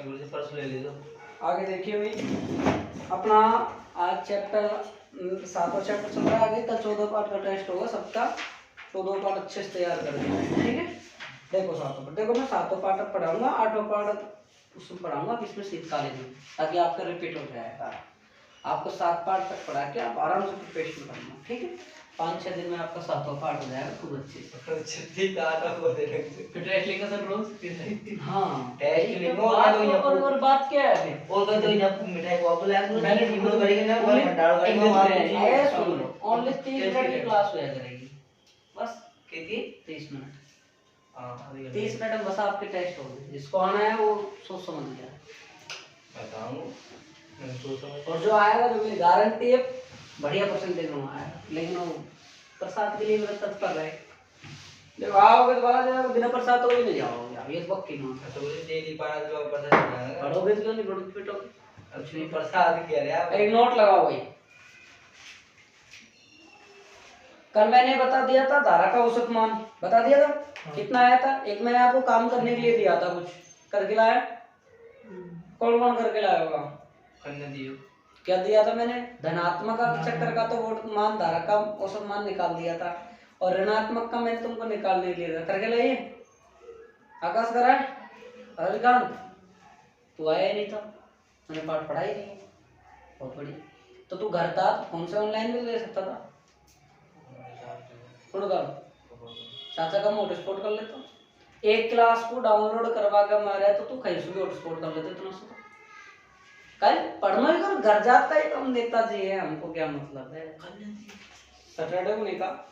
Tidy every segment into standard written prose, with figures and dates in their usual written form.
गुरुजी purse ले लीजिए। आगे देखिए भाई, अपना आज चैप्टर 7वां चैप्टर चल रहा है। आगे का 14 पार्ट का टेस्ट होगा सबका। 14 पार्ट अच्छे से तैयार कर देना, ठीक है। देखो 7वां पार्ट, देखो मैं 7वां पार्ट अब पढ़ाऊंगा, 8वां पार्ट उसमें पढ़ाऊंगा, इसमें शीतकालीन में, ताकि आपका रिपीट हो जाएगा। आपको 7 पार्ट तक पढ़ा के आप आराम से प्रिपरेशन करना, ठीक है। 5-6 दिन में आपका 7वां पार्ट हो जाएगा खूब अच्छे से। ठीक है, आता हो देगा। फिर टेस्ट लिखा सर रोज? हाँ टेस्ट लिखो। और बात क्या है और कोई तो जब मिठाई को आप ले मैंने वीडियो करेंगे ना, वो भंडार करेंगे। सुन लो, ओनली 30 मिनट की क्लास होया करेगी, बस। कितनी? 30 मिनट। हां 30 मिनट में बस आपके टेस्ट होंगे। जिसको आना है वो सोच समझ लिया बताऊं। मैं सोच समझ। और जो आएगा, जो मेरी गारंटी है, बढ़िया परसेंटेज में आएगा। लेकिन वो प्रसाद के लिए मेरा तत्पर रहे। जब आओगे दोबारा जाओगे, बिना प्रसाद तो भी नहीं जाओगे आप, ये वक्त की मांग। तो मुझे डेली पारा जो पता है पढ़ोगे तो नहीं पढ़ोगे, पिटोगे। कुछ नहीं, प्रसाद किया रे आप। एक नोट लगाओ भाई। कल मैंने बता दिया था धारा का औसत मान, बता दिया था। कितना आया था? एक मैंने आपको काम करने के लिए दिया था, कुछ करके लाया। कौन कौन करके लाया होगा? करने दियो। क्या दिया था मैंने? धनात्मक चक्कर का तो वोट मान, धारा का औसत मान निकाल दिया था, और ऋणात्मक का मैंने तुमको निकालने के लिए था। करके लाइए। आकाश करा है? रविकांत तू आया ही नहीं था, मैंने पाठ पढ़ा ही नहीं। बहुत बढ़िया। तो तू घर था, फोन से ऑनलाइन भी ले सकता था। चाचा का मैं हॉटस्पॉट कर लेता। एक क्लास को डाउनलोड करवा कर मारा है तो तू कहीं से भी हॉटस्पॉट कर लेते इतना सा। कल पढ़ना ही कर, घर जाता ही कम नेताजी है, हमको क्या मतलब है। सैटरडे को नहीं कहा,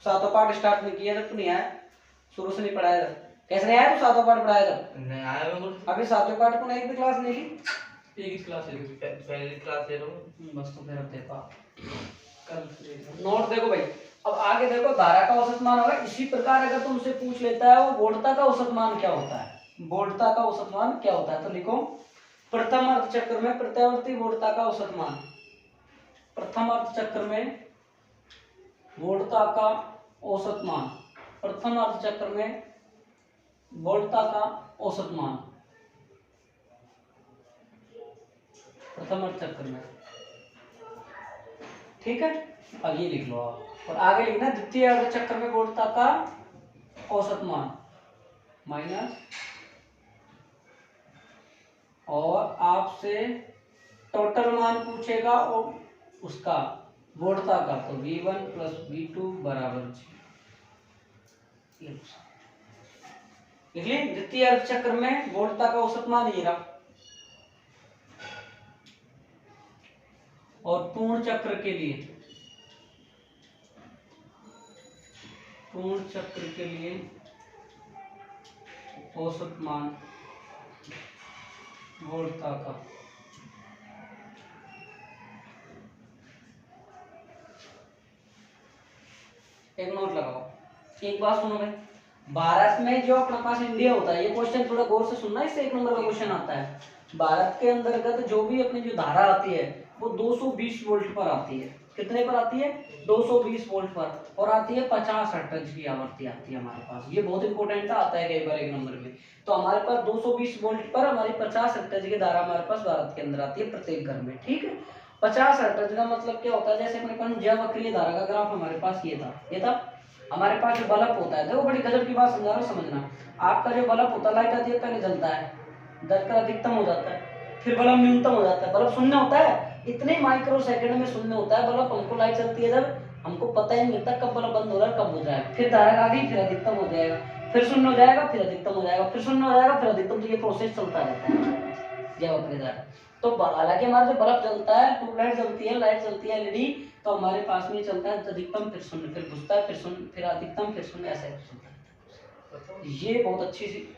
7वां पार्ट स्टार्ट नहीं किया जब तू नहीं आया, शुरू से नहीं पढ़ाया था। कैसे नहीं आया तू? 7वां पार्ट पढ़ाया था? नहीं आया मैं। अभी 7वें पार्ट को नहीं भी क्लास नहीं ली? एक ही क्लास है, पहली क्लास ले लो बस। तो फिर अब देखा कल नोट देखो भाई। अब आगे देखो, धारा का औसत मान होगा। इसी प्रकार अगर तुमसे पूछ लेता है वो वोल्टता का औसत मान क्या होता है, वोल्टता का औसत मान क्या होता है, तो लिखो प्रथम अर्ध चक्र में प्रत्यावर्ती वोल्टता का औसत मान। प्रथम अर्ध चक्र में वोल्टता का औसत मान, प्रथम अर्ध चक्र में वोल्टता का औसत मान, प्रथम अर्ध चक्र में, ठीक है। अब ये लिख लो आप, और आगे लिखना द्वितीय अर्ध चक्र में वोल्टता का औसत मान माइनस, और आपसे टोटल मान पूछेगा और उसका वोल्टता का, तो V1 प्लस V2 बराबर 0। लिख ली। द्वितीय अर्ध चक्र में वोल्टता का औसत मान ये रहा, और पूर्ण चक्र के लिए, पूर्ण चक्र के लिए औसत मान वोल्टता का, एक नोट लगाओ। एक बात सुनो भाई, भारत में जो अपने पास इंडिया होता है, ये क्वेश्चन थोड़ा गौर से सुनना, इससे 1 नंबर का क्वेश्चन आता है। भारत के अंतर्गत जो भी अपनी जो धारा आती है वो 220 वोल्ट पर आती है। कितने पर आती है? 220 वोल्ट पर, और आती है 50 हर्ट्ज की आवृत्ति आती है हमारे पास। ये बहुत इंपॉर्टेंट आता है कई बार 1 नंबर में। तो हमारे पास 220 वोल्ट पर हमारी 50 हर्ट्ज की धारा हमारे पास भारत के अंदर आती है, प्रत्येक घर में, ठीक है। 50 हर्ट्ज का मतलब क्या होता है? जैसे अपने पास ज्यावक्रीय धारा का ग्राफ हमारे पास ये था हमारे पास जो बल्ब होता है, देखो बड़ी गजब की बात समझा रहा हूं, समझना। आपका जो बल्ब होता है, लाइट आती है, पहले जलता है, जलकर अधिकतम हो जाता है, फिर बल्ब न्यूनतम हो जाता है, बल्ब शून्य होता है, इतने माइक्रो सेकंड में शून्य होता है बल्ब। हमको लाइट चलती है जब, हमको पता ही नहीं लगता कब बल्ब बंद हो रहा है कब हो जाएगा। फिर धारा आ गई, फिर अधिकतम हो जाएगा, फिर शून्य हो जाएगा, फिर अधिकतम हो जाएगा, फिर शून्य हो जाएगा, फिर अधिकतम। तो ये प्रोसेस चलता रहता है ज्यावक्रीय धारा। तो हालांकि हमारा जो बल्ब जलता है, ट्यूबलाइट जलती है, लाइट जलती है, एलईडी, तो हमारे पास में चलता है अधिकतम, फिर शून्य, फिर घुसता है, फिर शून्य, फिर अधिकतम, फिर शून्य, ऐसा चलता है। ये बहुत अच्छी सी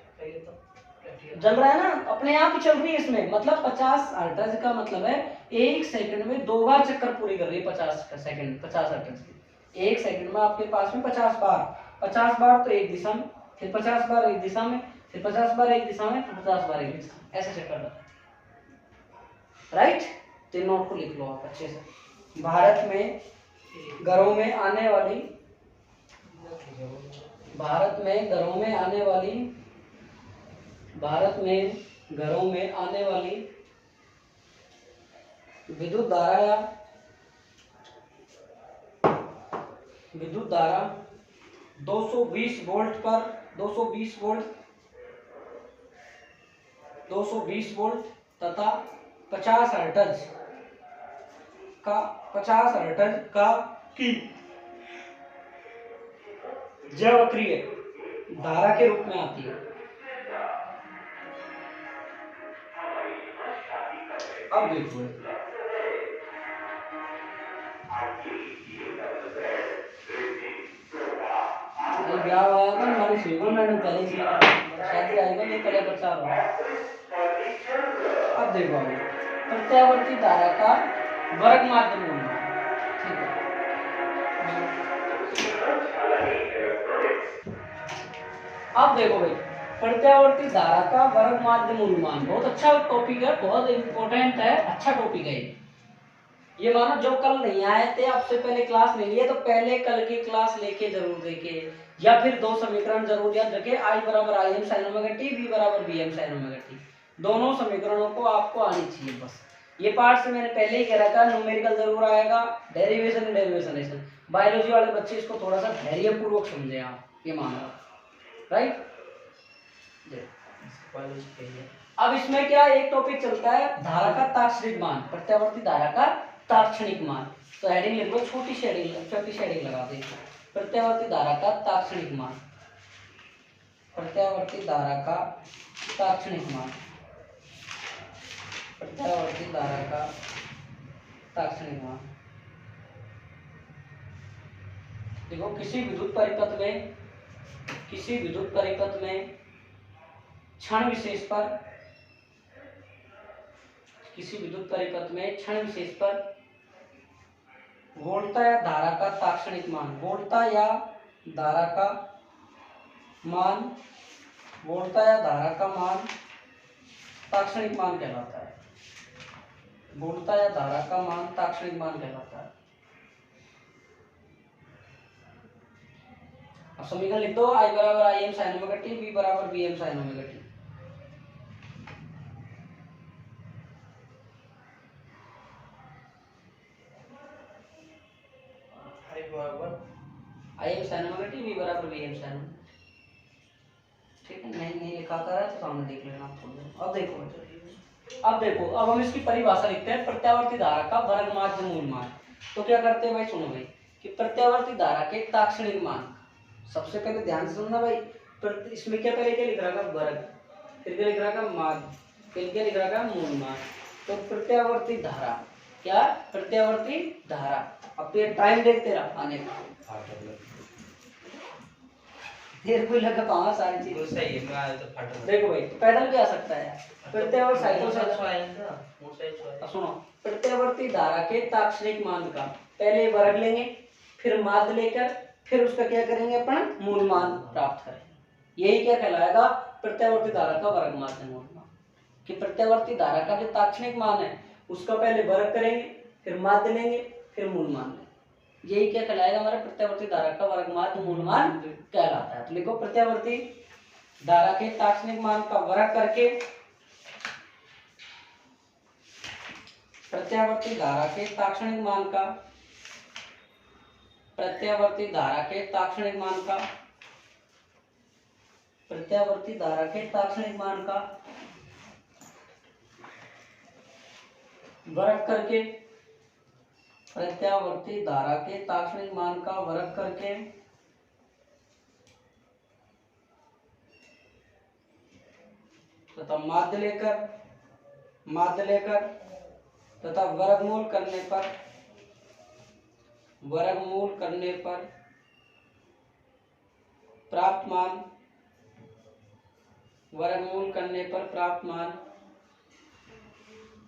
जल रहा है ना, अपने आप ही चल रही है इसमें। मतलब 50 हर्ट्ज का मतलब है 1 सेकंड में 2 बार चक्कर पूरी कर रही है। 50 सेकंड 50 हर्ट्ज की 1 सेकंड में आपके पास में 50 बार, 50 बार तो एक दिशा में, फिर 50 बार एक दिशा में, फिर 50 बार एक दिशा में, फिर 50 बार एक दिशा में, ऐसे चक्कर रहता है, राइट। तो नोट को लिख लो आप अच्छे से। भारत में घरों में आने वाली, भारत में घरों में आने वाली, भारत में घरों में आने वाली विद्युत धारा या विद्युत धारा 220 वोल्ट पर 220 वोल्ट तथा 50 हर्ट्ज का की ज्यावक्रीय धारा के रूप में आती है। अब देखो ब्याह हुआ था हमारी शिवगुरु मैडम पहले से शादी आएगा ये पहले प्रचार हो। अब देखो अभी प्रत्यावर्ती धारा का वर्ग माध्यम मूलमान। ठीक है, अब देखो भाई प्रत्यावर्ती धारा का वर्ग माध्यम मूलमान बहुत अच्छा टॉपिक है, बहुत इंपॉर्टेंट है, अच्छा टॉपिक है ये। मानो जो कल नहीं आए थे, आपसे पहले क्लास नहीं लिए तो पहले कल की क्लास लेके जरूर देखे, या फिर दो समीकरण जरूर याद रखे, I बराबर IM sin omega t, B बराबर BM sin ओमेगा t। दोनों समीकरणों को आपको आनी चाहिए बस। ये पार्ट से मैंने पहले ही कह रखा, न्यूमेरिकल जरूर आएगा, डेरिवेशन बायोलॉजी वाले बच्चे इसको थोड़ा सा धैर्यपूर्वक समझे आप, ये मानो, राइट। अब इसमें क्या एक टॉपिक चलता है धारा का ताक्षणिक मान, प्रत्यावर्ती धारा का ताक्षणिक मान। तो हेडिंग लिख लो, छोटी सी हेडिंग लगा दे, प्रत्यावर्ती धारा का ताक्षणिक मान, प्रत्यावर्ती धारा का ताक्षणिक मान, प्रत्यावर्ती धारा का ताक्षणिक मान। देखो किसी विद्युत परिपथ में क्षण विशेष पर, किसी विद्युत परिपथ में क्षण विशेष पर वोल्टता या धारा का ताक्षणिक मान, वोल्टता या धारा का मान ताक्षणिक मान कहलाता है, वोल्टता या धारा का मान ताक्षणिक मान कहलाता है। अब समीकरण लिख दो, I बराबर IM sin omega t, B बराबर BM sin omega t। IM sin omega t, B बराबर BM sin। ठीक है, नहीं लिखा था तो सामने देख लेना आप थोड़ी देर। अब देखो अब हम इसकी परिभाषा लिखते हैं, प्रत्यावर्ती धारा का वर्ग माध्य मूलमान। तो क्या करते हैं भाई, सुनो भाई कि प्रत्यावर्ती धारा के ताक्षणिक मान, सबसे पहले ध्यान से सुनना भाई, इसमें क्या पहले क्या लिख रहा था वर्ग, फिर क्या लिख रहा था माध्य, फिर क्या लिख रहा था मूलमान। तो प्रत्यावर्ती धारा, क्या प्रत्यावर्ती धारा, अब ये टाइम देखते रहा आने का, देर कोई लगा कहाँ सारी चीज तो सही है, मैं आया तो फट। देखो भाई पैदल भी आ सकता है, प्रत्यावर्ती साइकिल से सुनो, प्रत्यावर्ती धारा के ताक्षणिक मान का पहले वर्ग लेंगे, फिर माध्य लेकर फिर उसका क्या करेंगे अपन मूल मान प्राप्त करेंगे। यही क्या कहलाएगा प्रत्यावर्ती धारा का वर्ग माध्य मूलमान, कि प्रत्यावर्ती धारा का जो ताक्षणिक मान है उसका पहले वर्ग करेंगे, फिर माध्य लेंगे, फिर मूल मान लेंगे। यही क्या कहलाएगा हमारे प्रत्यावर्ती धारा का वर्ग माध्य मूलमान कहलाता है। तो लिखो प्रत्यावर्ती धारा के ताक्षणिक मान का वर्ग करके, प्रत्यावर्ती धारा के ताक्षणिक मान का, प्रत्यावर्ती धारा के ताक्षणिक मान का, प्रत्यावर्ती धारा के ताक्षणिक मान का वर्ग करके, प्रत्यावर्ती धारा के ताक्षणिक मान का वर्ग करके तथा माध्य लेकर तथा वर्गमूल करने पर प्राप्त मान, वर्गमूल करने पर प्राप्त मान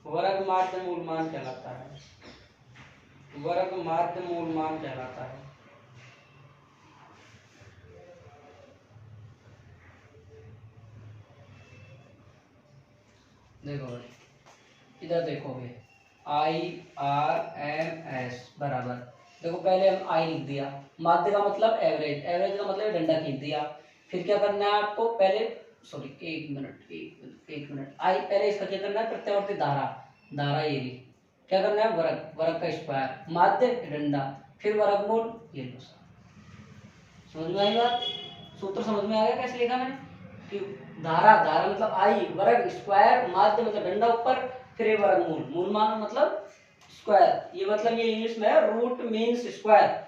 वर्ग माध्य मूलमान कहलाता है, वर्ग माध्य मूलमान कहलाता है। देखो भाई इधर देखोगे IRMS बराबर, देखो पहले हम I लिख दिया, माध्य का मतलब एवरेज, एवरेज का मतलब डंडा खींच दिया। फिर क्या करना है आपको, पहले सॉरी एक मिनट आई पहले इसका क्या करना है, प्रत्यावर्ती धारा, धारा ये रही, क्या करना है, वर्ग, वर्ग का स्क्वायर, माध्य डंडा, फिर वर्गमूल, ये लो सर। समझ में आई बात, सूत्र समझ में आ गया कैसे लिखा मैंने कि धारा, धारा मतलब आई, वर्ग स्क्वायर, माध्य मतलब डंडा ऊपर, फिर ये वर्गमूल, मूल मान मतलब स्क्वायर, ये मतलब ये इंग्लिश में है रूट मीन्स स्क्वायर,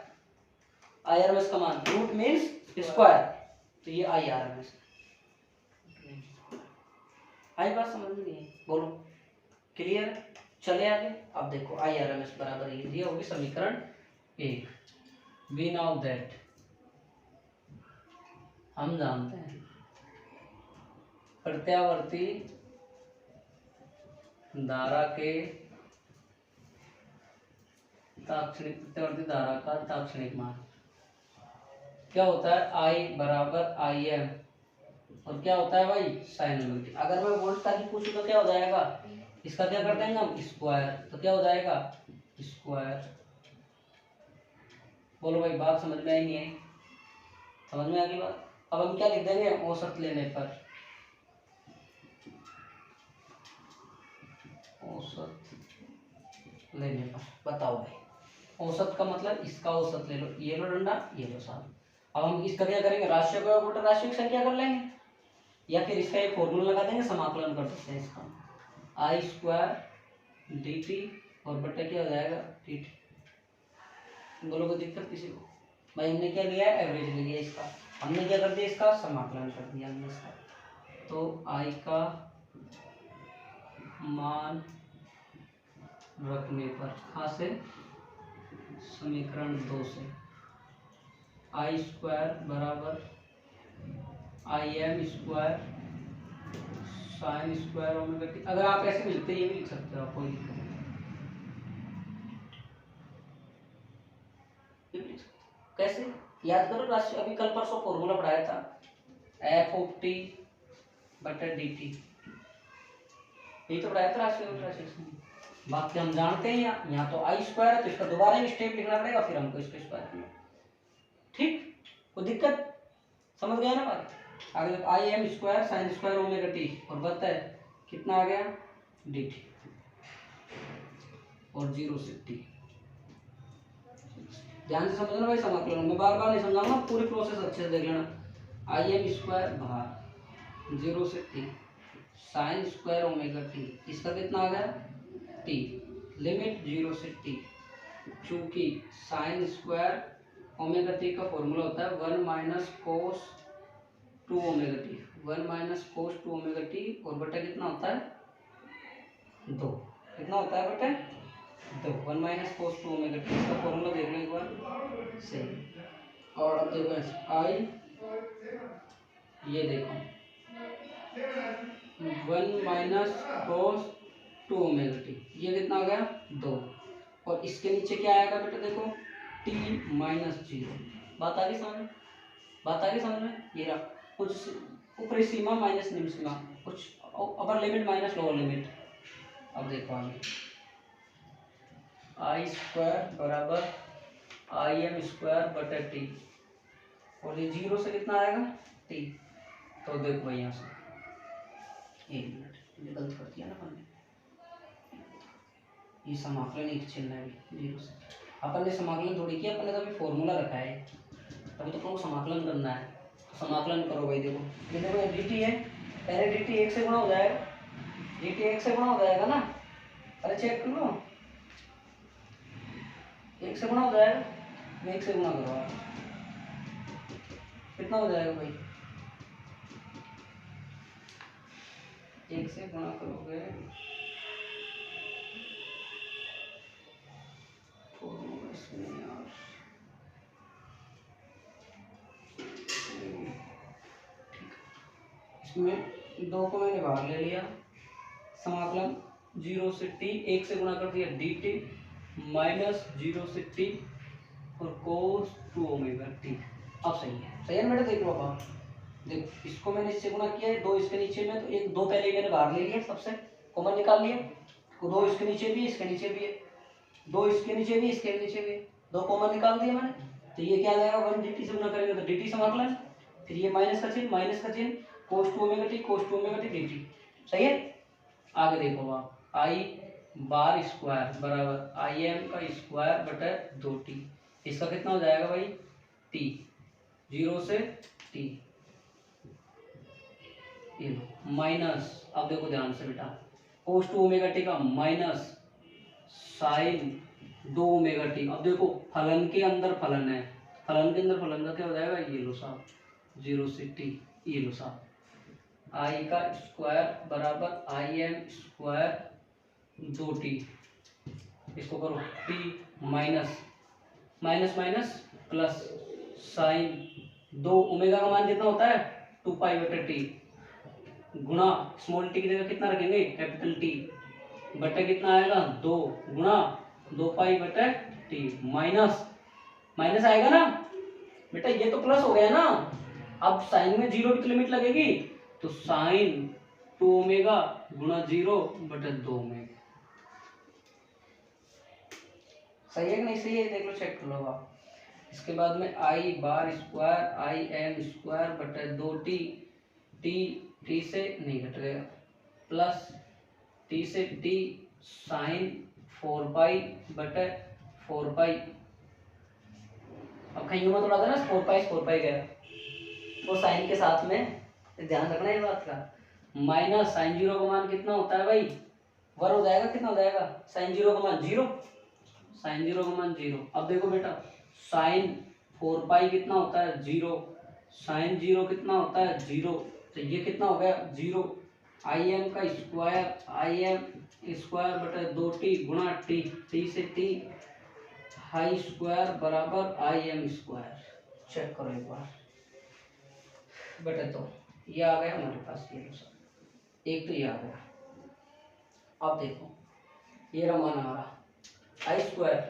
आईआरएमएस का मान रूट मीन्स स्क्वायर, तो ये आईआरएमएस। आई बात समझ में नहीं है, बोलो क्लियर, चले आगे। अब देखो आईआरएमएस बराबर ये होगी समीकरण 1, वी नाउ दैट, हम जानते हैं प्रत्यावर्ती धारा के ताक्षणिक, प्रत्यावर्ती धारा का ताक्षणिक मान क्या होता है, आई बराबर आई एम, और क्या होता है भाई, साइन ओमेगा टी। अगर मैं वोल्ट का ही पूछूं तो क्या हो जाएगा, इसका क्या कर देंगे हम, स्क्वायर, तो क्या हो जाएगा स्क्वायर। बोलो भाई बात समझ में आई नहीं आई, समझ में आ गई बात। अब हम क्या लिख देंगे, औसत लेने पर, औसत लेने पर, बताओ भाई औसत का मतलब इसका औसत ले लो, ये लो डंडा, ये लो साथ। अब हम इसका क्या करेंगे, राशियों का उल्टा राशियों की संख्या कर लेंगे, या फिर इसका एक फॉर्मूला लगा देंगे, समाकलन कर सकते हैं इसका, आई स्क्वायर डी टी और बट्टा क्या हो जाएगा टी टी। बोलो कोई दिक्कत किसी को, भाई हमने क्या लिया है, एवरेज ले लिया इसका, हमने क्या कर दिया, इसका समाकलन कर दिया हमने इसका, तो आई का मान रखने पर, कहाँ से, समीकरण 2 से, आई स्क्वायर बराबर I M square sine square omega T. अगर आप ऐसे भी लिखते ये भी लिख सकते हो आप, कोई दिक्कत नहीं, ये भी लिख सकते हो। कैसे याद करो, राशि अभी कल परसों फॉर्मूला पढ़ाया था, एफ ऑफ टी बटा डी टी, यही तो पढ़ाया था राशि और राशि। बाकी हम जानते हैं यहाँ तो आई स्क्वायर है तो इसका दोबारा एक स्टेप लिखना पड़ेगा, फिर हमको इसका स्क्वायर करना, ठीक, कोई दिक्कत, समझ गया ना बात। आगे आई M square sine square omega T, और बता है कितना आ गया डी टी, और 0 से टी। ध्यान से समझना भाई समाकलन, मैं बार बार नहीं समझाऊंगा, पूरी प्रोसेस अच्छे से देख लेना। आई एम स्क्वायर बाहर 0 से T sine square omega T, इसका कितना आ गया टी, लिमिट 0 से टी, चूंकि साइन स्क्वायर ओमेगा टी का फॉर्मूला होता है 1 minus cos 2 omega T, 1 minus cos 2 omega T, और बटा कितना होता है 2, कितना होता है बटा 2, 1 माइनस कोस 2 ओमेगा टी, इसका फॉर्मूला देख लो एक बार सही। और अब देखो आई, ये देखो 1 माइनस कोस 2 ओमेगा टी, ये कितना आ गया 2, और इसके नीचे क्या आएगा बेटा, देखो t माइनस 0। बात आ गई समझ, बात आ गई समझ में, ये रहा कुछ ऊपरी सीमा माइनस निम्न सीमा, कुछ upper limit minus lower limit. अब देखो आगे, आई स्क्वायर बराबर आई एम स्क्वायर बटा टी, और ये 0 से कितना आएगा टी, तो देखो भाई यहाँ से, एक मिनट गलत कर दिया ना हमने, ये समाकलन एक चिन्ह है 0 से, अपन ने समाकलन थोड़ी किया, अपन ने तो अभी फॉर्मूला रखा है, अभी तो आपको समाकलन करना है, तो समाकलन करो भाई। देखो ये देखो ये dt है, पहले dt 1 से गुणा हो जाएगा, dt 1 से गुणा हो जाएगा ना, अरे चेक कर लो 1 से गुणा हो जाएगा, 1 से गुणा करो आप, कितना हो जाएगा भाई, 1 से गुणा करोगे इसमें 2 को मैंने बाहर ले लिया, समाकलन 0 से t, 1 से गुणा कर दिया dt माइनस 0 से t और cos 2 ओमेगा t। अब सही है ना बेटा, देख लो अब देखो इसको मैंने इससे गुणा किया है, 2 इसके नीचे में, तो एक 2 पहले मैंने बाहर ले लिया, सबसे कॉमन निकाल लिया, 2 इसके नीचे भी, इसके नीचे भी है, 2 इसके नीचे भी, इसके नीचे भी, 2 कॉमन निकाल दिया मैंने, तो ये क्या आ जाएगा 1 dt से गुणा करेंगे तो dt समाकलन, फिर ये माइनस का चिन्ह cos 2 ओमेगा टी dt। सही है। आगे देखो आप आई बार स्क्वायर बराबर आई एम का स्क्वायर बटा 2t। इसका कितना हो जाएगा भाई t, 0 से t, ये माइनस, अब देखो ध्यान से बेटा, cos 2 ओमेगा टी का माइनस साइन 2 ओमेगा टी। अब देखो फलन के अंदर फलन है, फलन के अंदर फलन का क्या हो जाएगा, ये लो साहब 0 से t, ये लो साहब आई का स्क्वायर बराबर आई एम स्क्वायर 2t, इसको करो t minus minus minus plus sign 2 omega का मान कितना होता है 2 पाई बटे टी, गुणा स्मॉल टी की जगह कितना रखेंगे कैपिटल टी, बटे कितना आएगा 2 गुणा 2 पाई बटे टी, माइनस माइनस आएगा ना बेटा, ये तो प्लस हो गया ना। अब साइन में 0 की लिमिट लगेगी तो साइन 2 ओमेगा गुणा 0 बटे 2 ओमेगा। सही है कि नहीं सही है, देख लो चेक कर लो आप। इसके बाद में आई बार स्क्वायर आई एम स्क्वायर बटे 2t, टी से नहीं घट गया, प्लस टी से टी साइन 4 पाई बटे 4 पाई। अब कहीं में थोड़ा सा ना 4 पाई गया, वो साइन के साथ में ध्यान रखना है बात का। माइनस साइन 0 का मान कितना होता है भाई, वर हो जाएगा, कितना हो जाएगा साइन 0 का मान 0, साइन 0 का मान 0। अब देखो बेटा साइन 4 पाई कितना होता है 0, साइन 0 कितना होता है 0, तो ये कितना हो गया 0। आई एम का स्क्वायर आई एम स्क्वायर बटे 2t गुणा टी, टी से टी हाई स्क्वायर बराबर आई एम स्क्वायर। चेक करो एक बार बेटा, तो ये आ गया हमारे पास, ये एक तो ये आ गया। अब देखो ये रहा मान हमारा आई स्क्वायर,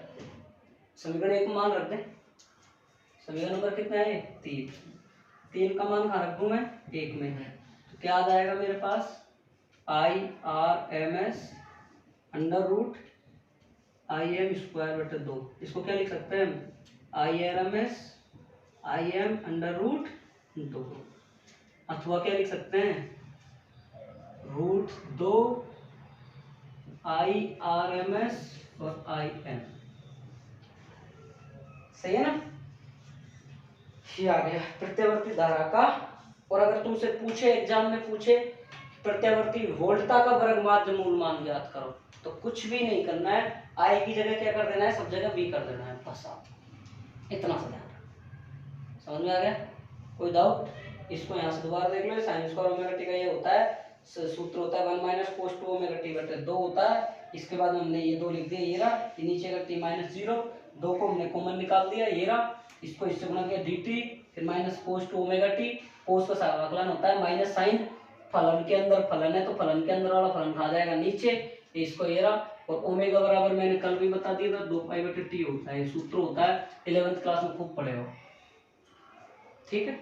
समीकरण एक मान रख दें, समीकरण नंबर कितना है 3, 3 का मान कहाँ रख दूं मैं 1 में, तो क्या आ जाएगा मेरे पास I R M S under root I M square बटे 2। इसको क्या लिख सकते हैं हम I R M S I M under root 2, अथवा क्या लिख सकते हैं root 2 I R M S और आई एम। सही है ना, ये आ गया प्रत्यावर्ती धारा का। और अगर तुमसे पूछे एग्जाम में पूछे प्रत्यावर्ती वोल्टता का वर्ग माध्य मूल मान ज्ञात करो, तो कुछ भी नहीं करना है, आई की जगह क्या कर देना है, सब जगह बी कर देना है, बस आप इतना सा ध्यान। समझ में आ गया, कोई डाउट? इसको यहाँ से दोबारा देख लो, साइन स्क्वायर ओमेगा टी का ये होता है, सूत्र होता है 1 माइनस कोस 2 ओमेगा टी बटे 2 होता है। इसके बाद हमने ये 2 लिख दिया, ये रहा, ये नीचे का टी माइनस 0, 2 को हमने कॉमन निकाल दिया, ये रहा, इसको इससे गुणा किया dt, फिर माइनस कोस 2 ओमेगा टी, कोस का समाकलन होता है माइनस साइन, फलन के अंदर फलन है तो फलन के अंदर वाला फलन खा जाएगा नीचे, इसको ये रहा, और ओमेगा बराबर मैंने कल भी बता दिया था 2 पाई बटे टी होता है, सूत्र होता है 11th क्लास में खूब पढ़े हो, ठीक है।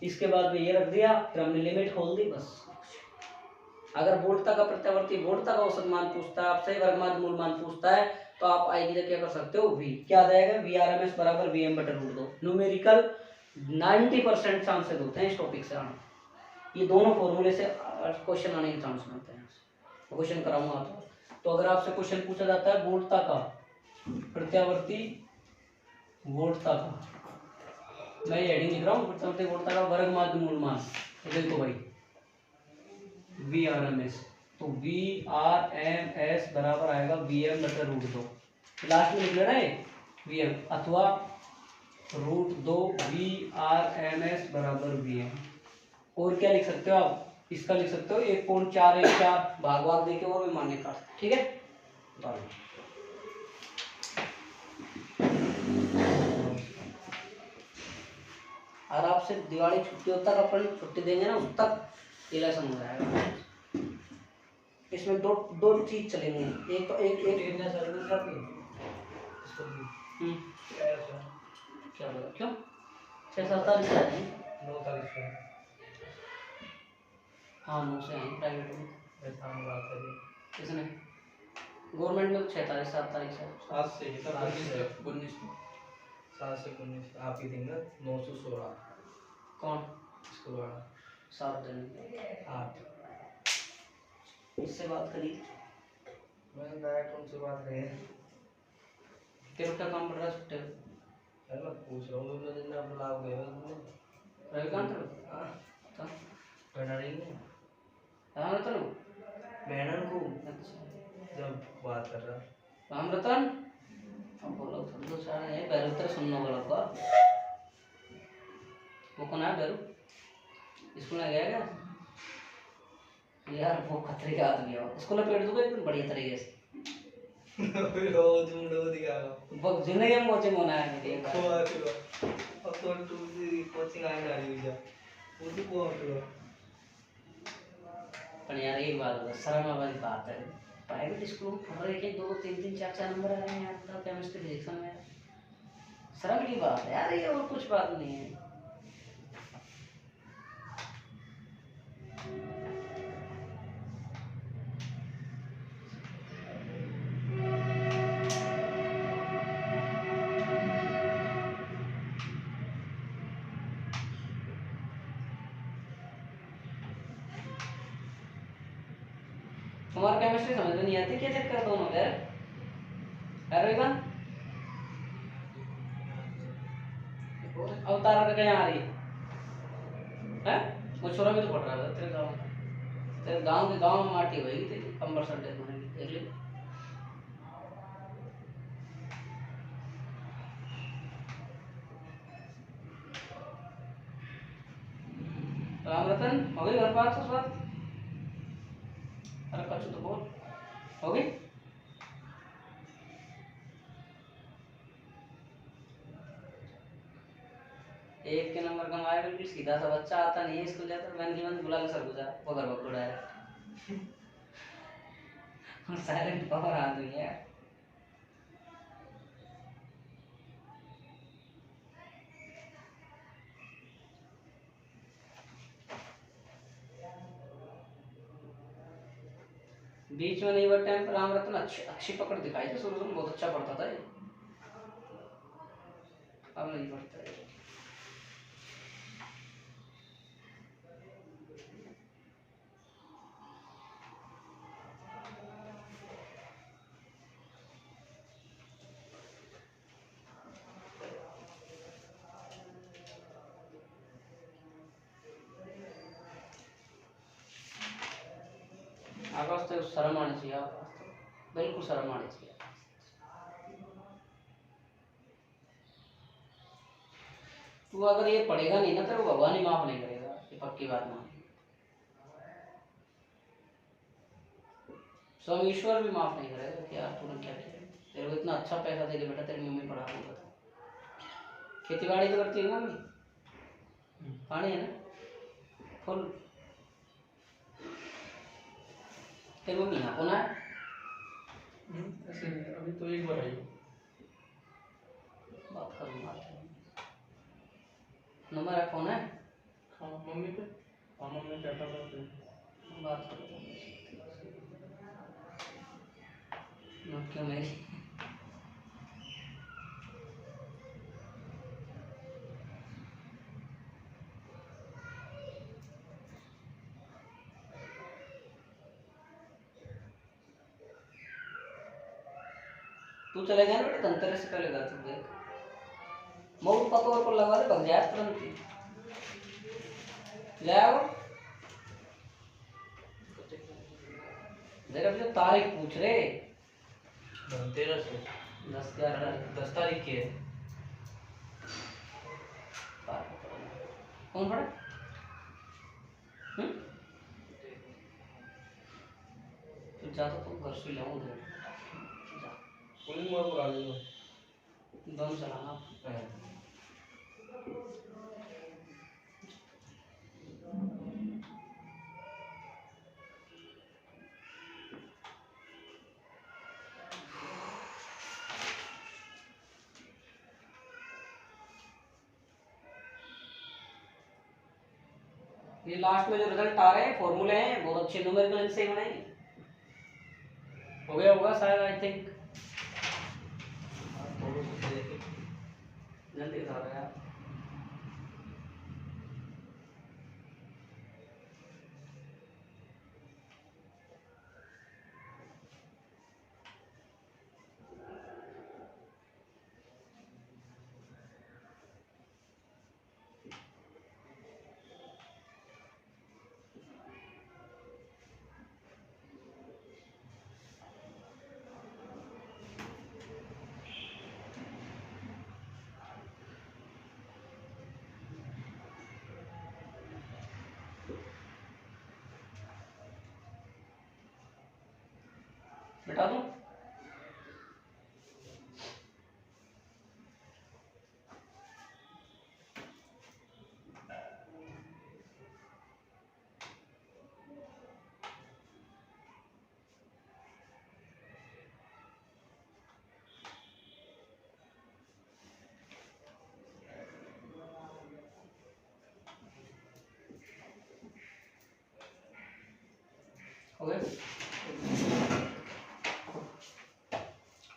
इसके बाद में ये रख दिया, फिर हमने लिमिट खोल दी, बस। अगर वोल्टता का प्रत्यावर्ती वोल्टता का औसत मान पूछता है आपसे, वर्गमाध्य मूल मान पूछता है, तो आप आई की जगह क्या कर सकते हो वी, क्या आ जाएगा वी आर एम एस बराबर वी एम बटे रूट 2। न्यूमेरिकल 90% चांसेस होते हैं इस टॉपिक से आने, ये दोनों फॉर्मूले से क्वेश्चन आने के चांस होते हैं, क्वेश्चन कराऊंगा तो अगर आपसे क्वेश्चन पूछा जाता है वोल्टता का प्रत्यावर्ती वोल्टता का, मैं ये हेडिंग लिख रहा हूँ प्रत्यावर्ती वोल्टता का वर्गमाध्य मूल मान, तो देखो भाई वी आर एम एस, तो वी आर एम एस बराबर आएगा वी एम बटे रूट 2, लास्ट में लिख लेना है वी एम, अथवा root 2 V R M S बराबर वी एम। और क्या लिख सकते हो आप, इसका लिख सकते हो 1.414 भाग भाग देके और भी मान्य कर, ठीक है। और आपसे दिवाली छुट्टी तक अपन छुट्टी देंगे ना, उस तक ये लेसन हो जाएगा। इसमें दो चीज चलेंगे, एक तो एक क्या बोला क्यों 6-7 तारीख से आए 9 तारीख से, हाँ 9 से आए प्राइवेट में, किसने गवर्नमेंट में 6 तारीख 7 तारीख से 7 से 19 7 से 19 आप ही देंगे 916 कौन स्कूल वाला 7 दिन 8 इससे बात करी। मैं डायरेक्ट उनसे बात करें। तेरे को क्या काम पड़ रहा है छुट्टे को? अरे मैं पूछ रहा हूँ मैं दिन आप बुलाओगे तुमने रविकांत रो हाँ तो बहना नहीं है राम रतन हो? बहनन को अच्छा जब बात कर रहा राम रतन अब बोलो थोड़ा तो सारा है बैरू तेरे सुनने वाला का वो कौन है बैरू स्कूल में गया क्या यार वो खतरे का आदमी है उसको लपेट दूंगा एकदम बढ़िया तरीके से रोज मुंडो दिखाओ बग जिंदगी में पहुंचे मोना है मेरी एक को बार। आते हो अब तो टू दी कोचिंग आने वाली हुई है वो तो को आते हो पर यार एक बात बता शर्म वाली बात है प्राइवेट स्कूल में पढ़ रहे के 2 3 3 4 4 नंबर आ रहे हैं यार बताओ केमिस्ट्री फिजिक्स में यार शर्म की बात है यार ये और कुछ बात नहीं है। तुम्हारा केमिस्ट्री समझ में नहीं आती क्या चक्कर है दोनों यार अरे का अवतारा का क्या आ रही है वो छोरा भी तो पढ़ रहा है तेरे गांव के गांव में माटी होगी तेरी कम परसेंटेज होगी देख ले। राम रतन हो गई घर बात बात अरे कछु तो बोल हो गई। एक के नंबर कमाया बिल्कुल सीधा सा बच्चा आता नहीं है स्कूल जाता मैंने की बुला के सर गुजार वो घर बकड़ा है साइलेंट पावर आदमी है यार। बीच में नहीं हुआ टाइम पर राम रतन अच्छी अच्छी पकड़ दिखाई थी शुरू में बहुत अच्छा पढ़ता था ये अब नहीं पढ़ता है। आकाश तो शर्म आनी चाहिए आकाश तो बिल्कुल शर्म आनी चाहिए। तू अगर ये पढ़ेगा नहीं ना तो भगवान ही माफ नहीं करेगा ये पक्की बात मान। स्वयं ईश्वर भी माफ नहीं करेगा कि यार तूने क्या किया तेरे को इतना अच्छा पैसा दे के बेटा तेरी मम्मी पढ़ा रही बता खेती बाड़ी तो करती है मम्मी पानी है ना फुल तेरी मम्मी यहाँ कौन है ऐसे अभी तो एक बार आई बात करूँगा नंबर है कौन है हाँ मम्मी पे हाँ मम्मी कहता था बात करूँगा क्यों मेरी तू चले गया ना बेटा धनतेरस से पहले घर तू देख मऊर पतोर को लगा दे भग जाए तुरंत ही ले आओ जरा मुझे तारीख पूछ रहे धनतेरस 10 तारीख की है कौन पड़ा तू जाता तो घर से लाऊं उधर पुलिंग में बुला लो दोनों चलाना ये लास्ट में जो रिजल्ट आ रहे हैं फॉर्मूले हैं बहुत अच्छे न्यूमेरिकल से बनाए हो गया होगा शायद आई थिंक जल्दी बता रहा यार बता दूं? हो गया?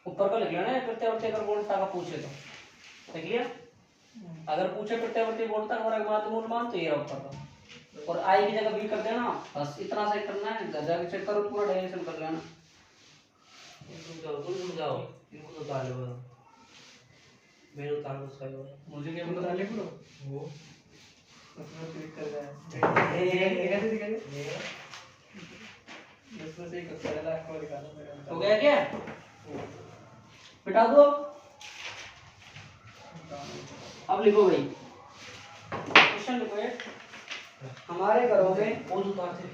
ऊपर का लिख लेना है प्रत्यावर्ती, अगर बोलता का पूछे तो लिख लिया। अगर पूछे प्रत्यावर्ती बोलता का वर्ग माध्य मूल मान तो ये रहा ऊपर का, और आई की जगह बी कर देना, बस इतना से करना है। जाके चेक करो, पूरा डेफिनेशन कर लेना। तुम समझाओ इनको तो उतार लो, मेरे उतार दो उसका भी। मुझे क्या बता ले करो वो उसमें क्लिक कर रहा है ये कैसे दिखाएगा ये इसमें से एक पहला को निकालो मेरा हो गया क्या? बिठा दो। अब लिखो भाई, क्वेश्चन लिखो ये। हमारे घरों में वो उतारते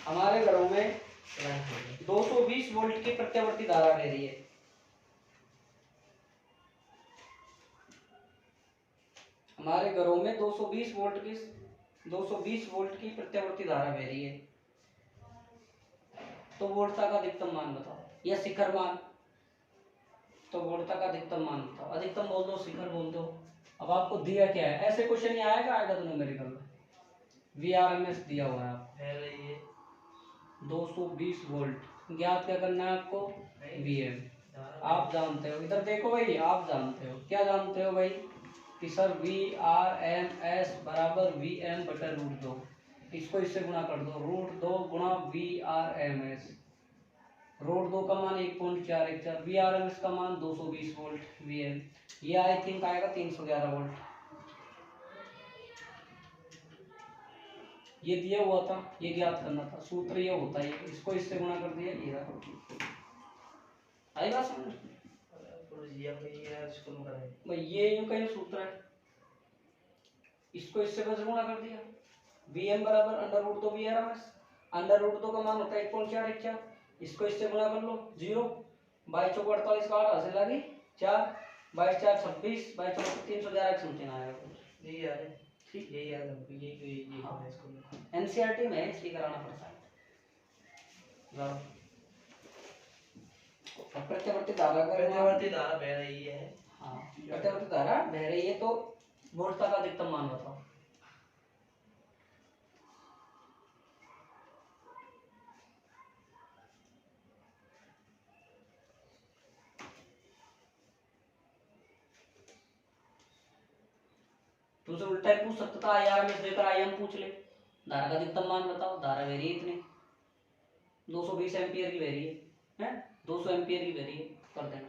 हमारे घरों में 220 वोल्ट की प्रत्यावर्ती धारा बह रही है। हमारे घरों में 220 वोल्ट की प्रत्यावर्ती धारा बह रही है। तो वोल्टता का अधिकतम मान बताओ, या शिखर मान। तो वोल्टता का अधिकतम मान बताओ। अधिकतम बोल दो, शिखर बोल दो। अब आपको दिया क्या है, ऐसे क्वेश्चन ही आएगा तो न्यूमेरिकल में VRMS दिया हुआ है आपको, पहले ये 220 वोल्ट। ज्ञात क्या करना है आपको? VM। आप जानते हो, इधर देखो भाई, आप जानते हो क्या जानते हो भाई कि सर VRMS बराबर VM बटा √2। इसको इससे गुणा कर दो, √2 गुणा VRMS। √2 का मान 1.414, VRMS का मान 220 वोल्ट VM। ये आई थिंक आएगा 311 वोल्ट। ये दिया हुआ था, ये ज्ञात करना था, सूत्र ये होता है, इसको इससे गुणा कर दिया, ये रहा। आई बात समझ? ये इसको कम कराएं। भाई ये यूं कहीं सूत्र है, इसको इससे बस गुणा कर दिया। VM बराबर √2 VRMS। √2 का मान होता है 1.414, इसको इससे गुणा कर लो, 0। 22 चौको 48 का 8 हासिल लगी 4, 22 4 26, 22 चौको 311 समथिंग आएगा। यही याद है, ठीक यही याद है हमको, ये करना है इसको। NCERT में इसलिए कराना पड़ता है। जाओ, प्रत्यावर्ती धारा का प्रत्यावर्ती धारा बह रही है। हाँ, प्रत्यावर्ती धारा बह रही है, तो वोल्टता का अधिकतम मान बताओ। तुमसे उल्टा ही पूछ सकता था, IRMS देकर IM पूछ ले, धारा का अधिकतम मान बताओ। धारा बह रही है इतनी, 220 एम्पियर की बह रही है 200 एम्पियर की बह रही है, कर देना।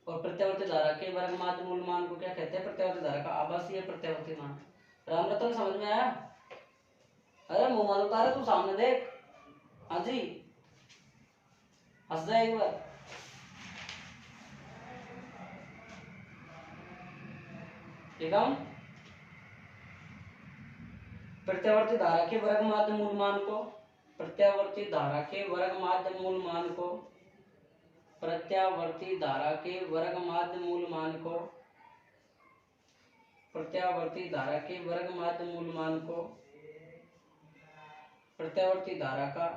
और प्रत्यावर्ती धारा के वर्ग माध्य मूल मान को क्या कहते हैं? प्रत्यावर्ती धारा का आभासीय प्रत्यावर्ती मान। राम रतन समझ में आया? अरे मुंह मत उतारे, तू सामने देख। हाँ जी, हंस जाए एक बार। ठीक है, प्रत्यावर्ती धारा के वर्ग माध्य मूल मान को, प्रत्यावर्ती धारा के वर्ग माध्य मूल मान को, प्रत्यावर्ती धारा के वर्ग माध्य मूल मान को, प्रत्यावर्ती धारा के वर्ग माध्य मूल मान को, प्रत्यावर्ती धारा का,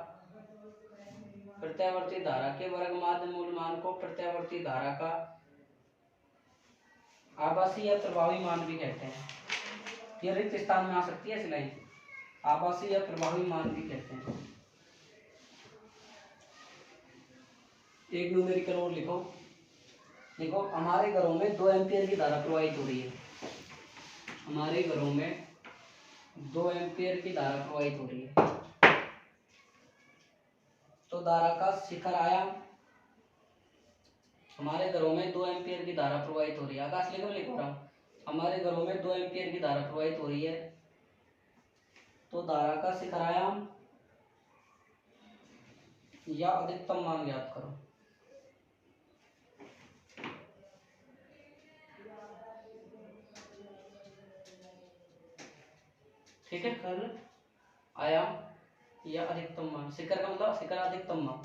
प्रत्यावर्ती धारा के वर्ग माध्य मूल मान को प्रत्यावर्ती धारा का आभासी या प्रभावी मान भी कहते हैं। ये रिक्त स्थान में आ सकती है सिलाई, आभासी या प्रभावी मान भी कहते हैं। एक न्यूमेरिकल और लिखो। देखो, हमारे घरों में 2 एम्पियर की धारा प्रवाहित हो रही है। हमारे घरों में 2 एम्पियर की धारा प्रवाहित हो रही है। तो धारा का शिखर आयाम, हमारे घरों में 2 एम्पियर की धारा प्रवाहित हो रही है। आकाश लिखो, लिख रहा हूँ। हमारे घरों में 2 एम्पियर की धारा प्रवाहित हो रही है, तो धारा का शिखर आयाम या अधिकतम मान ज्ञात करो। ठीक है, कर आयाम या अधिकतम मान, शिखर का मतलब शिखर अधिकतम मान।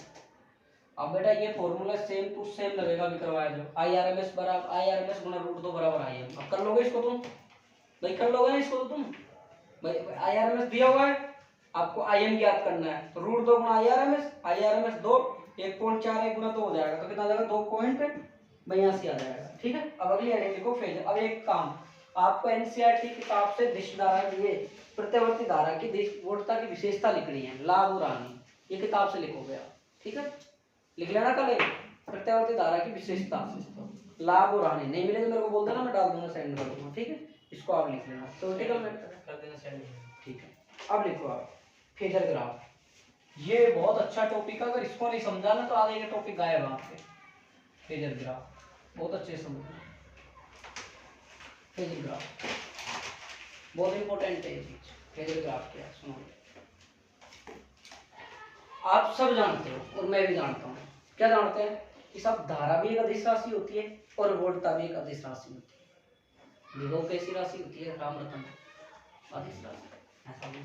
अब बेटा ये फॉर्मूला सेम टू सेम लगेगा अभी करवाया जो IRMS बराबर IRMS गुना √2 बराबर IM। अब कर लोगे इसको तुम भाई, कर लोगे ना इसको तो तुम भाई। IRMS दिया हुआ है, आपको IM ज्ञात करना है, तो √2 गुना IRMS 2 1.41 गुना तो हो जाएगा, तो कितना आ जाएगा 2.82 आ जाएगा। ठीक है, अब अगली हेडिंग लिखो फेजर। अब एक काम आपको NCERT किताब से दिश धारा ये प्रत्यावर्ती धारा की वोल्टता की विशेषता लिखनी है, लाभ और हानि, ये किताब से लिखोगे आप। ठीक है, लिख लेना कल प्रत्यावर्ती धारा की विशेषता, लाभ और हानि। नहीं मिले तो मेरे को बोल देना, मैं डाल दूंगा, सेंड कर दूंगा। ठीक है, इसको आप लिख लेना, थ्योरेटिकल में कर देना सेंड। ठीक है, अब लिखो आप फेजर ग्राफ। ये बहुत अच्छा टॉपिक है, अगर इसको नहीं समझा ना तो आगे के टॉपिक गायब है आपके। फेजर ग्राफ बहुत अच्छे से समझना। फेजर ग्राफ बहुत इंपॉर्टेंट है ये चीज। फेजर ग्राफ क्या है सुनो, आप सब जानते हो और मैं भी जानता हूँ। क्या जानते हैं कि सब धारा भी एक अदिश राशि होती है और वोल्टता भी एक अदिश राशि होती है। विभव कैसी राशि होती है राम रतन? अदिश राशि। ऐसा भी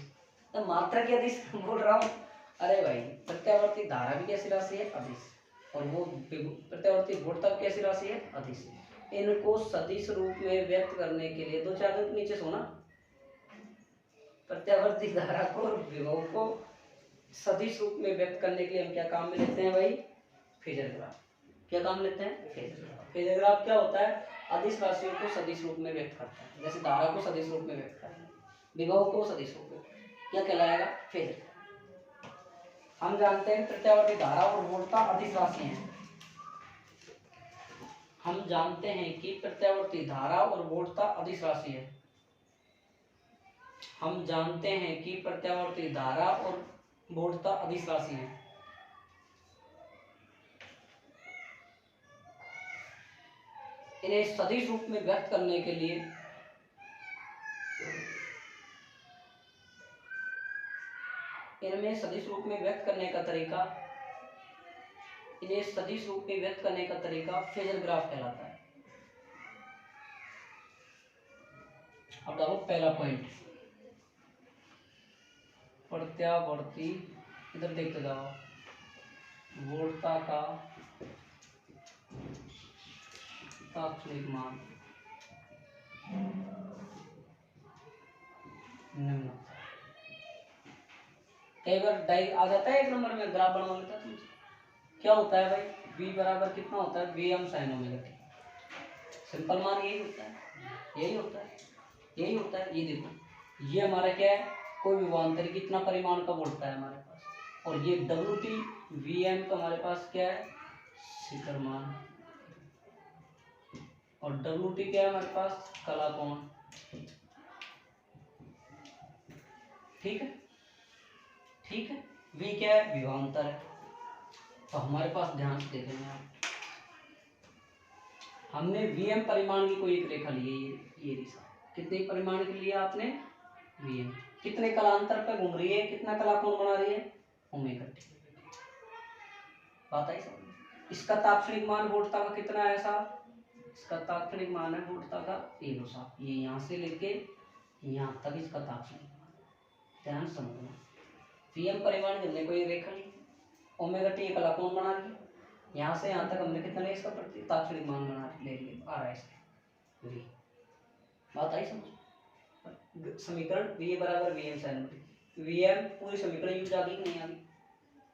तो मात्रा की अदिश बोल रहा हूँ। अरे भाई, प्रत्यावर्ती धारा भी कैसी राशि है? अदिश। और वो प्रत्यावर्ती वोल्टता भी कैसी राशि है? अदिश। इनको सदिश रूप में व्यक्त करने के लिए 2-4 दिन नीचे सोना। प्रत्यावर्ती धारा को और विभव को सदिश रूप में व्यक्त करने के लिए हम क्या काम में लेते हैं भाई? Phasor graph. क्या काम लेते हैं? Phasor graph. फेजर ग्राफ क्या होता है? अदिश राशियों को सदिश रूप में व्यक्त करता है। जैसे धारा को सदिश रूप में व्यक्त करता है, विभव को सदिश रूप में, क्या कहलाएगा? फेजर। हम जानते हैं प्रत्यावर्ती धारा और वोल्टता अदिश राशि हैं। हम जानते हैं कि प्रत्यावर्ती धारा और वोल्टता अदिश राशि है। हम जानते हैं कि प्रत्यावर्ती धारा और वोल्टता अदिश राशि है। इन्हें सदिश रूप में व्यक्त करने के लिए इनमें सदिश रूप में व्यक्त करने का तरीका इन्हें सदिश रूप में व्यक्त करने का तरीका फेजर ग्राफ कहलाता है। अब देखो पहला पॉइंट, प्रत्यावर्ती, इधर देखते जाओ, वोल्टता का तात्कालिक मान निम्न। कई बार डाई आ जाता है 1 नंबर में, ग्राफ बनवा लेता है तुमसे। क्या होता है भाई? v बराबर कितना होता है? Vm sin omega t। Simple मान यही होता है, यही होता है, यही होता है। ये देखो, ये हमारा क्या है? कोई विभवांतर कितना परिमाण का वोल्टता है हमारे पास, और ये wt Vm का हमारे पास क्या है? शिखर मान, और wt क्या है हमारे पास? कला कोण। ठीक है, ठीक है। v क्या है? विभवांतर है। तो हमारे पास ध्यान से देखेंगे आप, हमने Vm परिमाण की कोई एक रेखा ली है, ये रेखा कितने परिमाण के लिए आपने? Vm कितने कलांतर पे घूम रही है, कितना कला कोण बना रही है? Omega t। बात आई समझ? इसका तात्क्षणिक मान वोल्टता का कितना है साहब? इसका तात्क्षणिक मान है वोल्टता का 1 साहब। ये यहाँ से लेके यहाँ तक इसका तात्क्षणिक मान। ध्यान समझना, Vm परिमाण की हमने कोई रेखा ली, ओमेगा t कला कोण बना रही है, यहाँ से यहाँ तक हमने कितना लिया? इसका तात्क्षणिक मान बना ले लिया, आ रहा है इसका v। बात आई समझ? समीकरण v बराबर Vm sin Vm पूरी समीकरण यूज आ गई नहीं आ गई?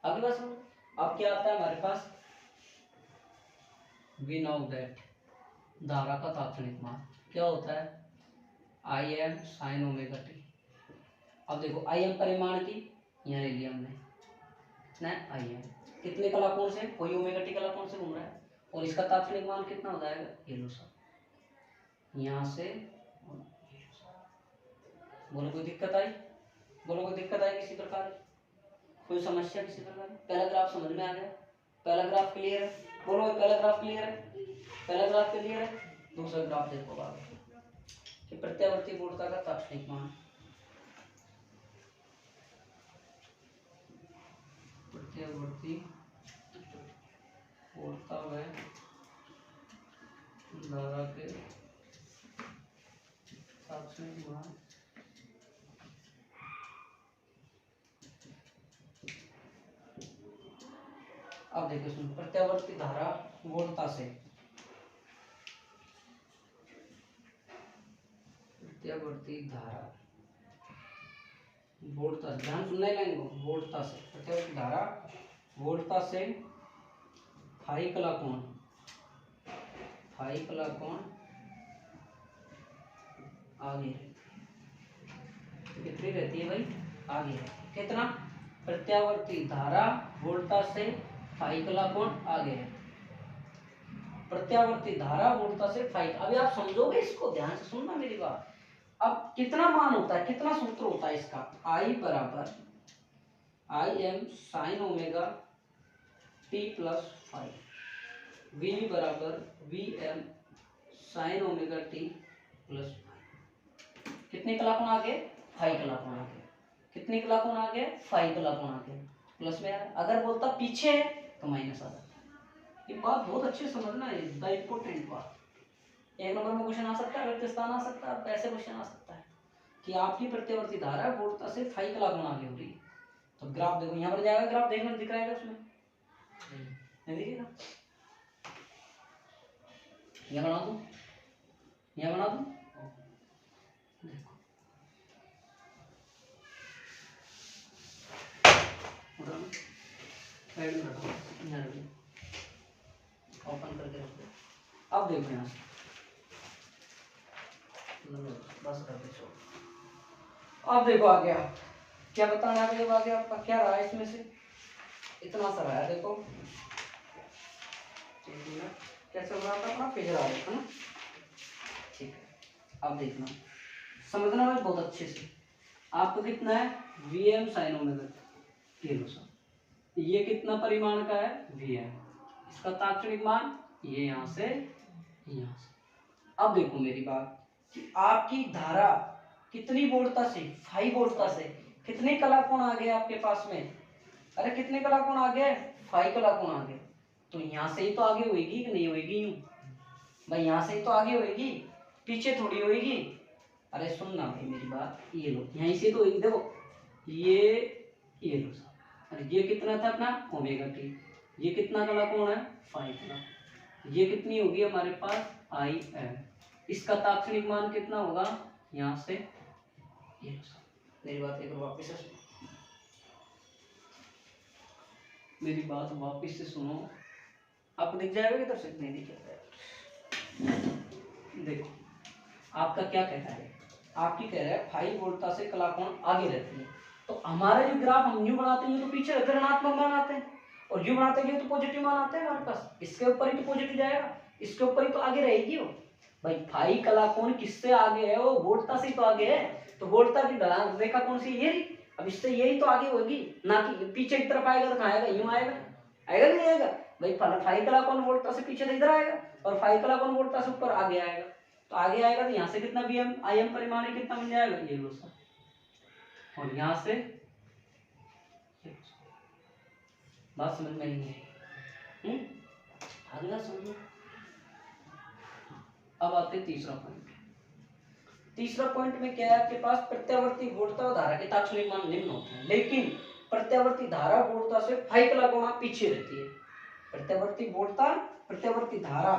आगे बात समझ। अब क्या आता है हमारे पास? वी नो दैट धारा का तात्क्षणिक मान क्या होता है? Im sin omega t। अब देखो Im परिमाण की यहाँ ले लिया हमने, कितना है? Im कितने कला कोण से? कोई ओमेगा t कला कोण से घूम रहा है, और इसका तात्क्षणिक मान कितना हो जाएगा? ये लो सब, यहाँ से। बोलो कोई दिक्कत आई? बोलो कोई दिक्कत आई किसी प्रकार की? कोई समस्या किसी प्रकार की? पहला ग्राफ समझ में आ गया? पहला ग्राफ क्लियर है? बोलो पहला ग्राफ क्लियर है? पहला ग्राफ क्लियर है? दूसरा ग्राफ देखो बात कि प्रत्यावर्ती वोल्टता का तात्क्षणिक मान, प्रत्यावर्ती वोल्टता व धारा के तात्क्षणिक मान अब देखो इसमें प्रत्यावर्ती धारा वोल्टता से, प्रत्यावर्ती धारा वोल्टता, ध्यान सुनना है लाइन को, वोल्टता से, प्रत्यावर्ती धारा वोल्टता से फाई कला कोण, फाई कला कोण आगे कितनी रहती है भाई, आगे कितना, प्रत्यावर्ती धारा वोल्टता से फाई कला कोण आगे है, प्रत्यावर्ती धारा वोल्टता से फाई। अभी आप समझोगे इसको, ध्यान से सुनना मेरी बात। अब कितना मान होता है, कितना सूत्र होता है इसका, आई बराबर I M sine omega T plus five, V बराबर V M sine omega T plus five. कितने कला कोण आगे, फाइव कला कोण आगे, कितने कला कोण आगे, फाइव कला कोण आगे, प्लस में अगर बोलता पीछे है तो माइनस आ जाता। ये बात बहुत अच्छे से समझना है, द इम्पोर्टेंट बात। एक नंबर में क्वेश्चन आ सकता है, रिक्त स्थान आ सकता है, ऐसे क्वेश्चन आ सकता है कि आपकी प्रत्यावर्ती धारा वोल्टता से फाइव कला कोण आगे हो रही है। तो ग्राफ देखो यहाँ पर जाएगा, ग्राफ देखना दिख रहा है उसमें, नहीं दिखेगा, यहाँ बना दूं, यहाँ बना दूं, देखो साइड में रखो, यहाँ रखो, ओपन करके रख दो। अब देखो यहाँ से बस कर दो, अब देखो आ गया, क्या बताना है, जब आ गया आपका क्या रहा है इसमें से, इतना सा रहा है, देखो क्या चल रहा था अपना, फिगर आ रहा था ना, ठीक है। अब देखना, समझना भाई बहुत अच्छे से, आपको कितना है, वी एम साइन ओमेगा ये कितना परिमाण का है, वी एम, इसका तात्क्षणिक मान ये यहाँ से यहाँ से। अब देखो मेरी बात कि आपकी धारा कितनी वोल्टता से, 5 वोल्टता से, कितने कला कोण आ गए आपके पास में, अरे कितने कला कोण आ गए, 5 कला कोण आ गए। तो यहाँ से ही तो आगे होएगी कि नहीं होएगी, यूं भाई यहाँ से ही तो आगे होएगी, पीछे थोड़ी होएगी। अरे सुनना भाई मेरी बात, ये लो यहीं से तो होएगी, देखो ये लो, अरे ये कितना था अपना ओमेगा टी, ये कितना कला कोण है, 5 कला, ये कितनी होगी हमारे पास आई एम, इसका तात्क्षणिक मान कितना होगा, यहाँ से ये, मेरी बात एक वापस से सुनो, मेरी बात वापस से सुनो, आपको दिख जाएगा किधर से, नहीं दिखेगा। देखो आपका क्या कह रहा है, आपकी कह रहा है 5 वोल्टता से कला कोण आगे रहती है, तो हमारे जो ग्राफ हम न्यू बनाते हैं तो पीछे ऋणात्मक मान आते हैं, और यू बनाते हैं तो पॉजिटिव मान आते हैं हमारे पास, इसके ऊपर ही तो पॉजिटिव जाएगा, इसके ऊपर ही तो आगे रहेगी वो भाई। 5 कला कोण किससे आगे है, वो वोल्टता से तो आगे है, तो वोल्टता की ढलान रेखा कौन सी, ये रही, अब इससे यही तो आगे होगी ना, कि पीछे की तरफ आएगा तो कहाँ आएगा, यूं आएगा, आएगा नहीं आएगा भाई, 5 कला कोण वोल्टता से पीछे तो इधर आएगा, और 5 कला कोण वोल्टता से ऊपर आगे आएगा, तो आगे आएगा तो यहाँ से कितना भी एम आई एम परिमाण है, कितना बन जाएगा, ये लो सर, और यहाँ से बात समझ में नहीं है, अगला समझो। अब आते हैं तीसरा पॉइंट, तीसरा पॉइंट में क्या है, आपके पास प्रत्यावर्ती वोल्टता और धारा के तात्क्षणिक मान निम्न होते हैं, लेकिन प्रत्यावर्ती धारा वोल्टता से 5 कला कोण पीछे रहती है, प्रत्यावर्ती वोल्टता, प्रत्यावर्ती धारा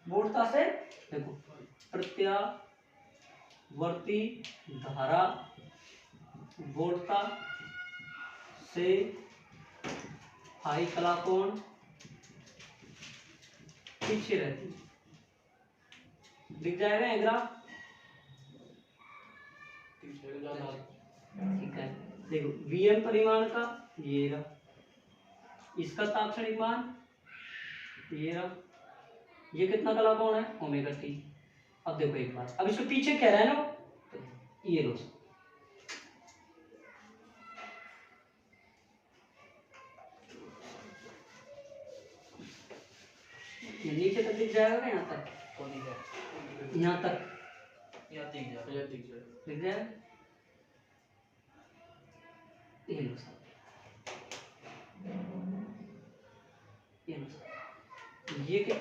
वोल्टता से, देखो प्रत्यावर्ती धारा वोल्टता से 5 कला कोण पीछे रहती है, दिख जाएगा ये ग्राफ, ठीक है। देखो Vm परिमाण का ये रहा, इसका तात्क्षणिक मान ये रहा, ये कितना कला कोण है, ओमेगा टी। अब देखो एक बात, अब इसके पीछे कह रहा है ना, ये लो नीचे तक दिख जाएगा ना, यहाँ तक, यहाँ तक दिख जाएगा, ये लो सर, ये लो सर, ये क्या,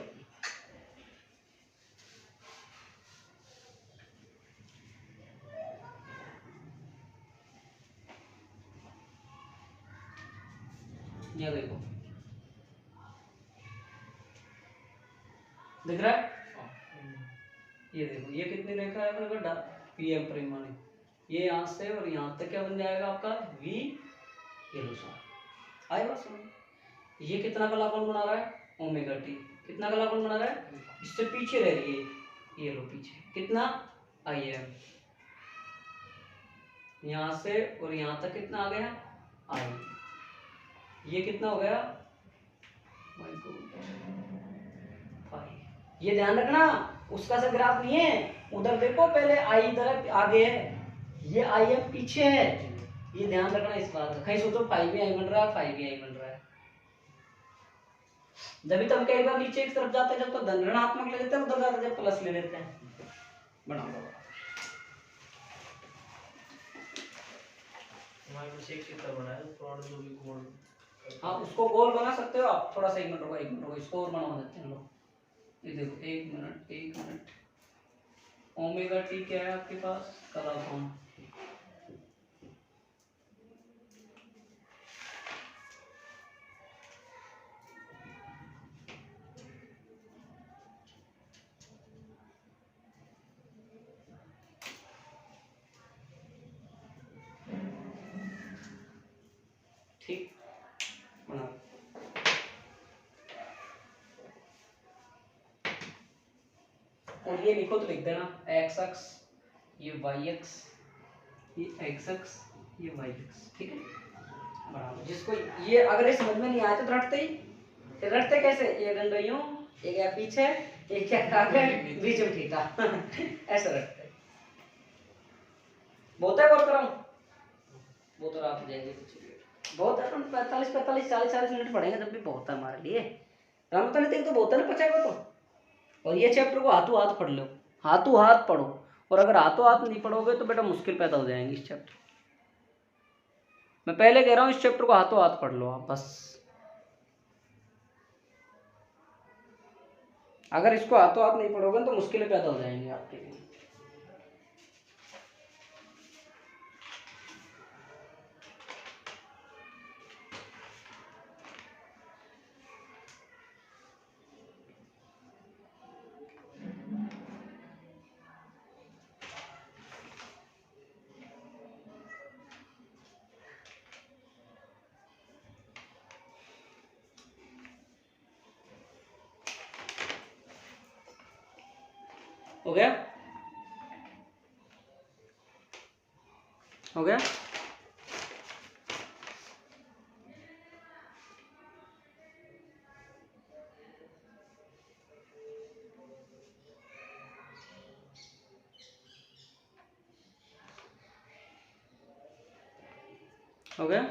ये देखो दिख रहा है? ये देखो, ये कितनी रेखा है अपने को, PM परिमाणी, ये यहाँ से और यहाँ तक क्या बन जाएगा आपका V, ये लो सर आए बस। ये कितना कलाकोण बना रहा है? Omega T. कितना कलाकोण बना रहा है? इससे पीछे रह रही है, ये लो पीछे, कितना IM, यहाँ से और यहाँ तक कितना आ गया I, ये कितना हो गया 5। ये ध्यान रखना, उसका सा ग्राफ नहीं है, उधर देखो पहले I इधर आगे है, ये IM पीछे है, ये ध्यान रखना इस बात का। कहीं सोचो 5 बन रहा है, 5 बन रहा है, जब तक कई बार नीचे की तरफ जाते हैं जब तो धन ऋणात्मक ले लेते हैं, उधर जाते जब प्लस ले लेते हैं। बनाओ हमारे पास एक चित्र बना है तो जो भी गोल, हाँ उसको गोल बना सकते हो आप। थोड़ा सा एक मिनट रुको, इसको और बनवा देते हैं लोग। ये देखो एक मिनट, ओमेगा टी क्या है आपके पास, कलाकोण, ठीक बना। और ये लिखो तो लिख देना, एक्स अक्ष ये वाई अक्ष, ये एक्स अक्ष ये वाई अक्ष, ठीक है। बराबर, जिसको ये अगर ये समझ में नहीं आया तो रटते कैसे, ये डंडा यूं, एक है पीछे, एक क्या आगे, बीच में ठीका ऐसे रटते। बहुत है, और कराऊं? वो तो रात हो जाएंगे कुछ, बहुत है, 45 40 मिनट पढ़ेंगे तब भी बहुत है हमारे लिए। राम तो बहुत है ना, पचाएगा तो। और ये चैप्टर को हाथों हाथ पढ़ लो, हाथों हाथ पढ़ो, और अगर हाथों हाथ नहीं पढ़ोगे तो बेटा मुश्किल पैदा हो जाएंगी इस चैप्टर। मैं पहले कह रहा हूँ इस चैप्टर को हाथों हाथ पढ़ लो आप बस। अगर इसको हाथों हाथ नहीं पढ़ोगे तो मुश्किलें पैदा हो जाएंगी आपके लिए। हो गया? हो गया? हो गया?